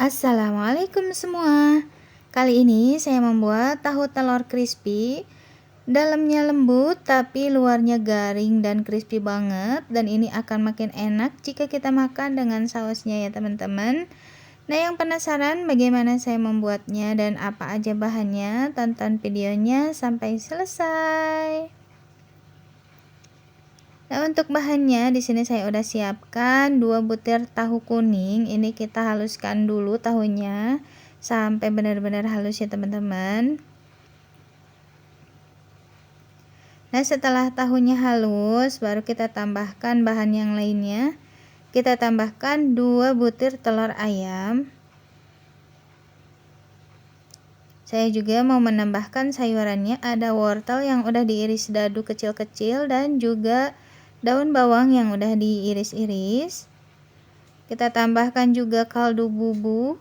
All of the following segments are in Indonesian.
Assalamualaikum semua. Kali ini saya membuat tahu telur crispy. Dalamnya lembut tapi luarnya garing dan crispy banget, dan ini akan makin enak jika kita makan dengan sausnya ya teman-teman. Nah, yang penasaran bagaimana saya membuatnya dan apa aja bahannya, tonton videonya sampai selesai. Nah, untuk bahannya di sini saya udah siapkan 2 butir tahu kuning. Ini kita haluskan dulu tahunya sampai benar-benar halus ya teman-teman. Nah, setelah tahunya halus, baru kita tambahkan bahan yang lainnya. Kita tambahkan 2 butir telur ayam. Saya juga mau menambahkan sayurannya, ada wortel yang udah diiris dadu kecil-kecil dan juga daun bawang yang udah diiris-iris. Kita tambahkan juga kaldu bubuk,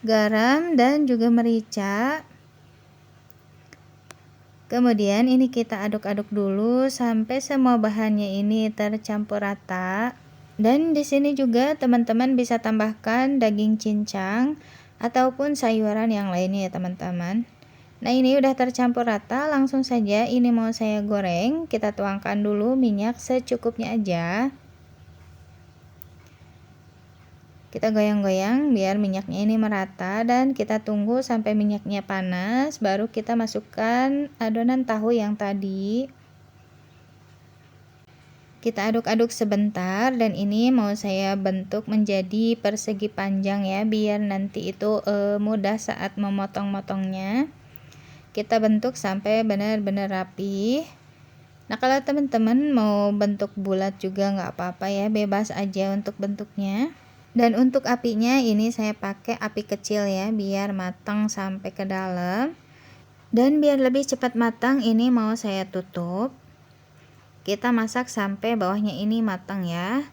garam dan juga merica. Kemudian ini kita aduk-aduk dulu sampai semua bahannya ini tercampur rata. Dan di sini juga teman-teman bisa tambahkan daging cincang ataupun sayuran yang lainnya ya teman-teman. Nah, ini udah tercampur rata, langsung saja ini mau saya goreng. Kita tuangkan dulu minyak secukupnya aja. Kita goyang-goyang biar minyaknya ini merata dan kita tunggu sampai minyaknya panas, baru kita masukkan adonan tahu yang tadi. Kita aduk-aduk sebentar dan ini mau saya bentuk menjadi persegi panjang ya, biar nanti itu mudah saat memotong-motongnya. Kita bentuk sampai benar-benar rapi. Nah, kalau teman-teman mau bentuk bulat juga nggak apa-apa ya, bebas aja untuk bentuknya. Dan untuk apinya ini saya pakai api kecil ya, biar matang sampai ke dalam. Dan biar lebih cepat matang, ini mau saya tutup. Kita masak sampai bawahnya ini matang ya.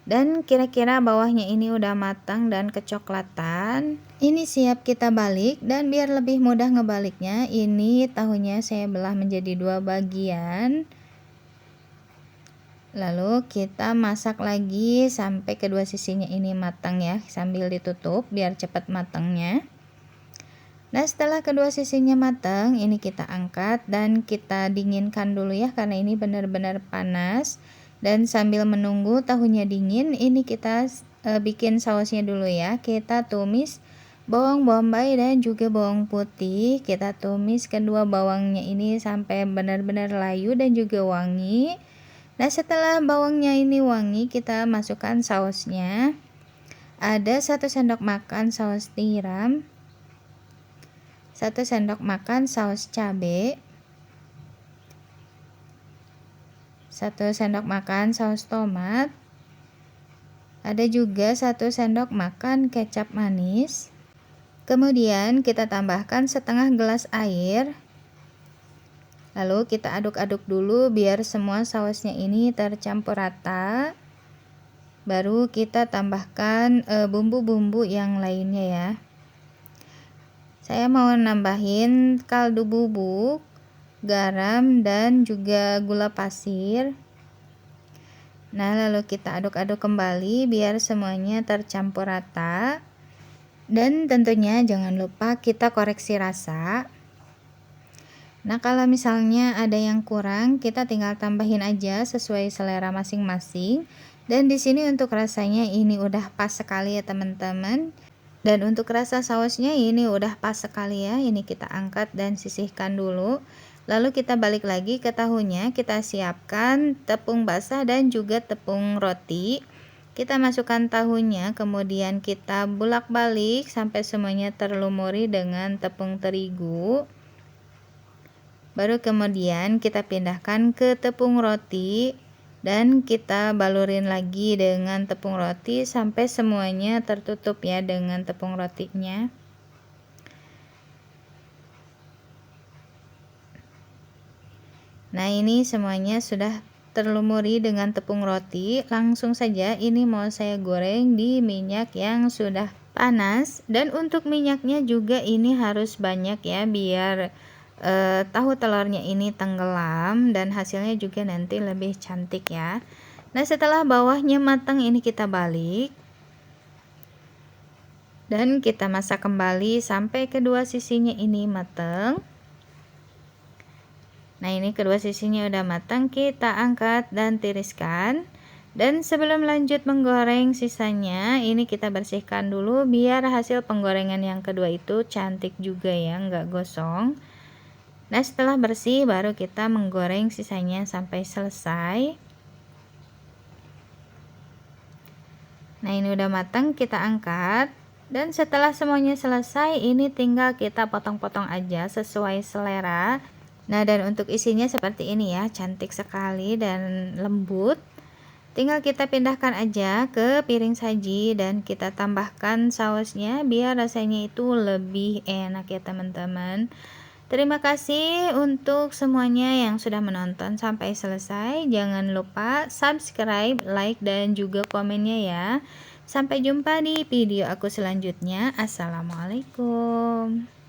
Dan kira-kira bawahnya ini udah matang dan kecoklatan. Ini siap kita balik, dan biar lebih mudah ngebaliknya, ini tahunya saya belah menjadi 2 bagian. Lalu kita masak lagi sampai kedua sisinya ini matang ya, sambil ditutup biar cepat matangnya. Nah, setelah kedua sisinya matang, ini kita angkat dan kita dinginkan dulu ya, karena ini benar-benar panas. Dan sambil menunggu tahunya dingin, ini kita bikin sausnya dulu ya. Kita tumis bawang bombay dan juga bawang putih. Kita tumis kedua bawangnya ini sampai benar-benar layu dan juga wangi. Nah, setelah bawangnya ini wangi, kita masukkan sausnya. Ada 1 sendok makan saus tiram, 1 sendok makan saus cabai, 1 sendok makan saus tomat, ada juga 1 sendok makan kecap manis. Kemudian kita tambahkan setengah gelas air. Lalu kita aduk-aduk dulu biar semua sausnya ini tercampur rata. Baru kita tambahkan bumbu-bumbu yang lainnya ya. Saya mau nambahin kaldu bubuk, garam dan juga gula pasir. Nah, lalu kita aduk-aduk kembali biar semuanya tercampur rata. Dan tentunya jangan lupa kita koreksi rasa. Nah, kalau misalnya ada yang kurang, kita tinggal tambahin aja sesuai selera masing-masing. Dan di sini untuk rasanya ini udah pas sekali ya teman-teman. Dan untuk rasa sausnya ini udah pas sekali ya. Ini kita angkat dan sisihkan dulu. Lalu kita balik lagi ke tahunya. Kita siapkan tepung basah dan juga tepung roti. Kita masukkan tahunya, kemudian kita bolak-balik sampai semuanya terlumuri dengan tepung terigu. Baru kemudian kita pindahkan ke tepung roti. Dan kita balurin lagi dengan tepung roti sampai semuanya tertutup ya dengan tepung rotinya. Nah, ini semuanya sudah terlumuri dengan tepung roti. Langsung saja ini mau saya goreng di minyak yang sudah panas. Dan untuk minyaknya juga ini harus banyak ya, biar tahu telurnya ini tenggelam dan hasilnya juga nanti lebih cantik ya. Nah, setelah bawahnya matang ini kita balik. Dan kita masak kembali sampai kedua sisinya ini matang. Nah, ini kedua sisinya udah matang, kita angkat dan tiriskan. Dan sebelum lanjut menggoreng sisanya, ini kita bersihkan dulu biar hasil penggorengan yang kedua itu cantik juga ya, nggak gosong. Nah, setelah bersih baru kita menggoreng sisanya sampai selesai. Nah, ini udah matang, kita angkat. Dan setelah semuanya selesai, ini tinggal kita potong-potong aja sesuai selera. Nah, dan untuk isinya seperti ini ya, cantik sekali dan lembut. Tinggal kita pindahkan aja ke piring saji dan kita tambahkan sausnya biar rasanya itu lebih enak ya teman-teman. Terima kasih untuk semuanya yang sudah menonton sampai selesai. Jangan lupa subscribe, like, dan juga komennya ya. Sampai jumpa di video aku selanjutnya. Assalamualaikum.